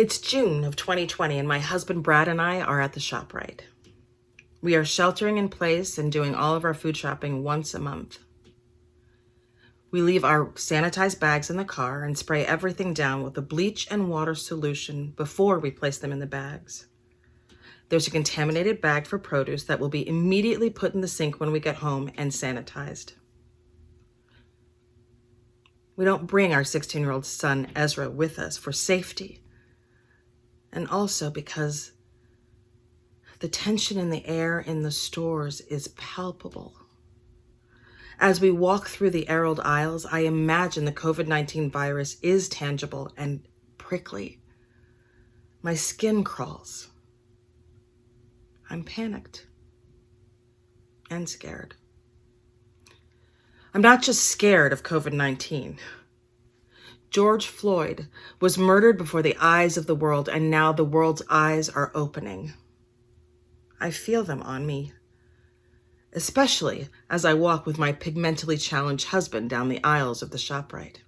It's June of 2020 and my husband Brad and I are at the ShopRite. We are sheltering in place and doing all of our food shopping once a month. We leave our sanitized bags in the car and spray everything down with a bleach and water solution before we place them in the bags. There's a contaminated bag for produce that will be immediately put in the sink when we get home and sanitized. We don't bring our 16-year-old son Ezra with us for safety, and also because the tension in the air in the stores is palpable. As we walk through the aisled aisles, I imagine the COVID-19 virus is tangible and prickly. My skin crawls. I'm panicked and scared. I'm not just scared of COVID-19. George Floyd was murdered before the eyes of the world, and now the world's eyes are opening. I feel them on me, especially as I walk with my pigmentally challenged husband down the aisles of the ShopRite.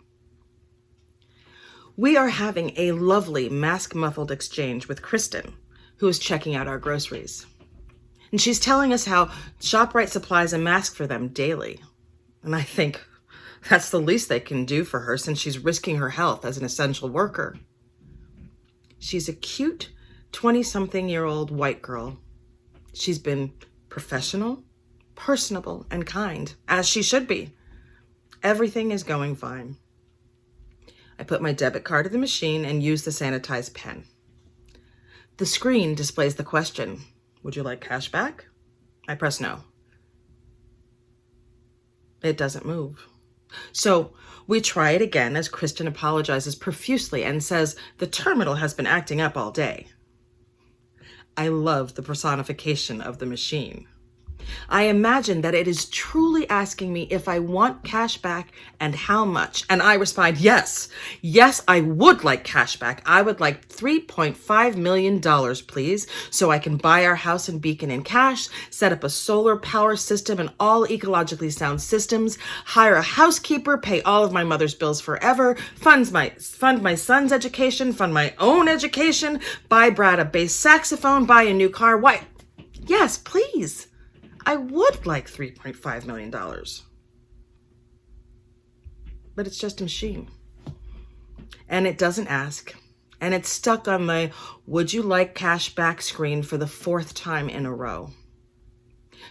We are having a lovely mask-muffled exchange with Kristen, who is checking out our groceries. And she's telling us how ShopRite supplies a mask for them daily. And I think that's the least they can do for her since she's risking her health as an essential worker. She's a cute 20-something-year-old white girl. She's been professional, personable, and kind, as she should be. Everything is going fine. I put my debit card in the machine and use the sanitized pen. The screen displays the question, "Would you like cash back?" I press no. It doesn't move. So we try it again as Kristen apologizes profusely and says the terminal has been acting up all day. I love the personification of the machine. I imagine that it is truly asking me if I want cash back and how much. And I respond, yes. Yes, I would like cash back. I would like $3.5 million, please, so I can buy our house in Beacon in cash, set up a solar power system and all ecologically sound systems, hire a housekeeper, pay all of my mother's bills forever, fund my son's education, fund my own education, buy Brad a bass saxophone, buy a new car. Why? Yes, please. I would like $3.5 million. But it's just a machine. And it doesn't ask. And it's stuck on the "would you like cash back" screen for the 4th time in a row.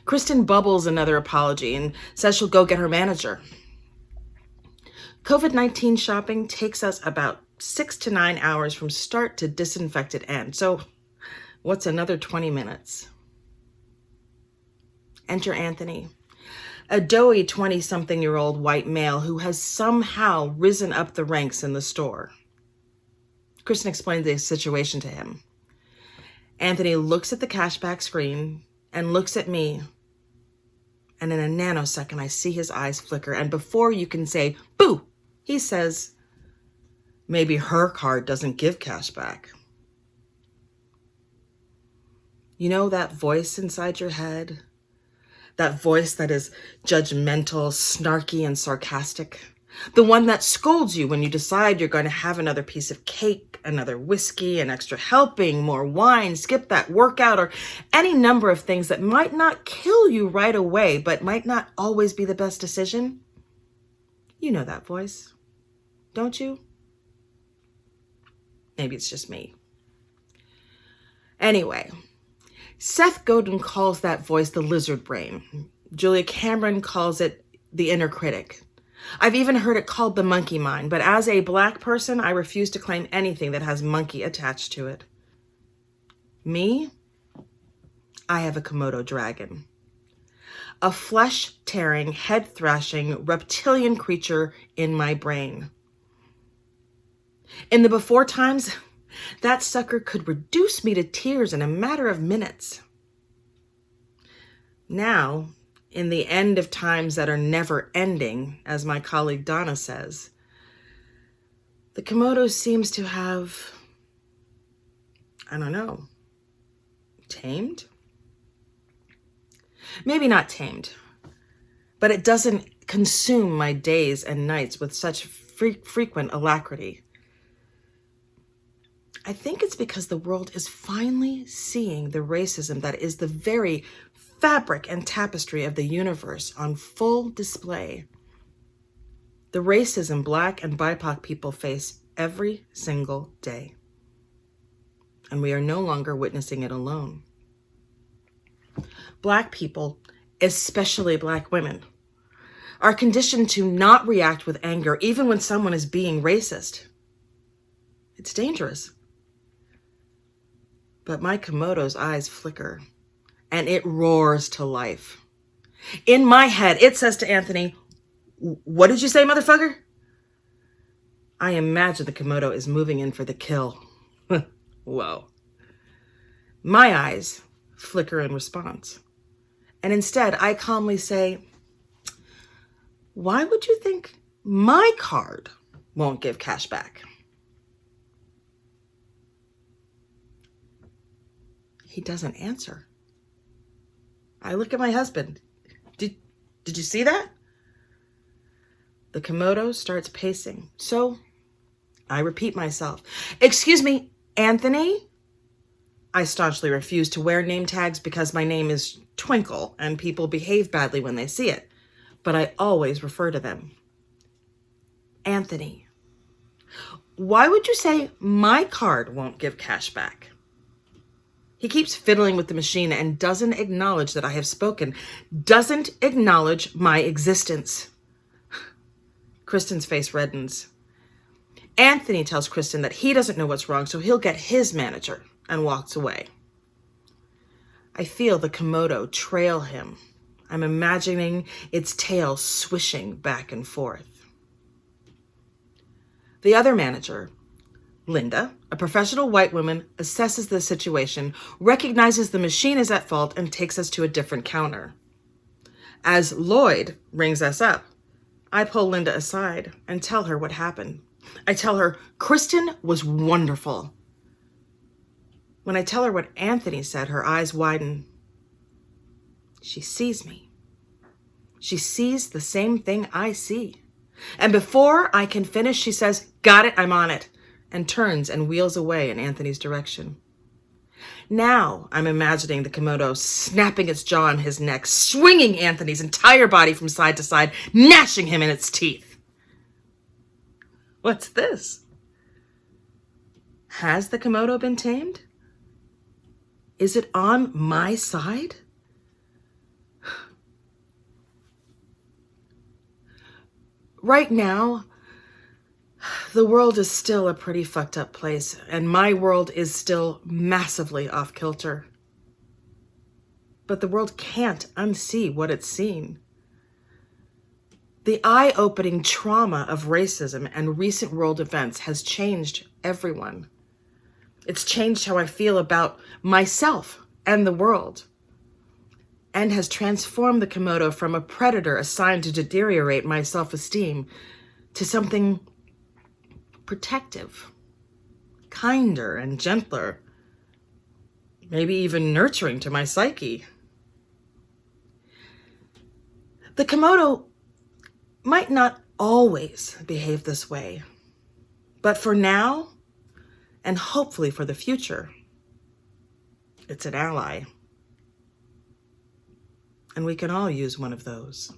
Kristen bubbles another apology and says she'll go get her manager. COVID-19 shopping takes us about 6 to 9 hours from start to disinfected end. So what's another 20 minutes? Enter Anthony, a doughy 20-something-year-old white male who has somehow risen up the ranks in the store. Kristen explained the situation to him. Anthony looks at the cashback screen and looks at me. And in a nanosecond, I see his eyes flicker. And before you can say, "Boo," he says, "Maybe her card doesn't give cash back." You know that voice inside your head? That voice that is judgmental, snarky, and sarcastic. The one that scolds you when you decide you're going to have another piece of cake, another whiskey, an extra helping, more wine, skip that workout, or any number of things that might not kill you right away, but might not always be the best decision. You know that voice, don't you? Maybe it's just me. Anyway, Seth Godin calls that voice the lizard brain. Julia Cameron calls it the inner critic. I've even heard it called the monkey mind, but as a Black person, I refuse to claim anything that has monkey attached to it. Me? I have a Komodo dragon. A flesh-tearing, head-thrashing, reptilian creature in my brain. In the before times, that sucker could reduce me to tears in a matter of minutes. Now, in the end of times that are never ending, as my colleague Donna says, the Komodo seems to have, I don't know, tamed? Maybe not tamed, but it doesn't consume my days and nights with such frequent alacrity. I think it's because the world is finally seeing the racism that is the very fabric and tapestry of the universe on full display. The racism Black and BIPOC people face every single day. And we are no longer witnessing it alone. Black people, especially Black women, are conditioned to not react with anger even when someone is being racist. It's dangerous. But my Komodo's eyes flicker, and it roars to life. In my head, it says to Anthony, "What did you say, motherfucker?" I imagine the Komodo is moving in for the kill. Whoa. My eyes flicker in response. And instead, I calmly say, "Why would you think my card won't give cash back?" He doesn't answer. I look at my husband. Did you see that? The Komodo starts pacing. So I repeat myself. "Excuse me, Anthony?" I staunchly refuse to wear name tags because my name is Twinkle and people behave badly when they see it. But I always refer to them. "Anthony, why would you say my card won't give cash back?" He keeps fiddling with the machine and doesn't acknowledge that I have spoken, doesn't acknowledge my existence. Kristen's face reddens. Anthony tells Kristen that he doesn't know what's wrong, so he'll get his manager, and walks away. I feel the Komodo trail him. I'm imagining its tail swishing back and forth. The other manager, Linda, a professional white woman, assesses the situation, recognizes the machine is at fault, and takes us to a different counter. As Lloyd rings us up, I pull Linda aside and tell her what happened. I tell her Kristen was wonderful. When I tell her what Anthony said, her eyes widen. She sees me. She sees the same thing I see. And before I can finish, she says, "Got it, I'm on it," and turns and wheels away in Anthony's direction. Now I'm imagining the Komodo snapping its jaw on his neck, swinging Anthony's entire body from side to side, gnashing him in its teeth. What's this? Has the Komodo been tamed? Is it on my side? Right now, the world is still a pretty fucked up place, and my world is still massively off kilter. But the world can't unsee what it's seen. The eye-opening trauma of racism and recent world events has changed everyone. It's changed how I feel about myself and the world, and has transformed the Komodo from a predator assigned to deteriorate my self-esteem to something protective, kinder and gentler, maybe even nurturing to my psyche. The Komodo might not always behave this way, but for now, and hopefully for the future, it's an ally. And we can all use one of those.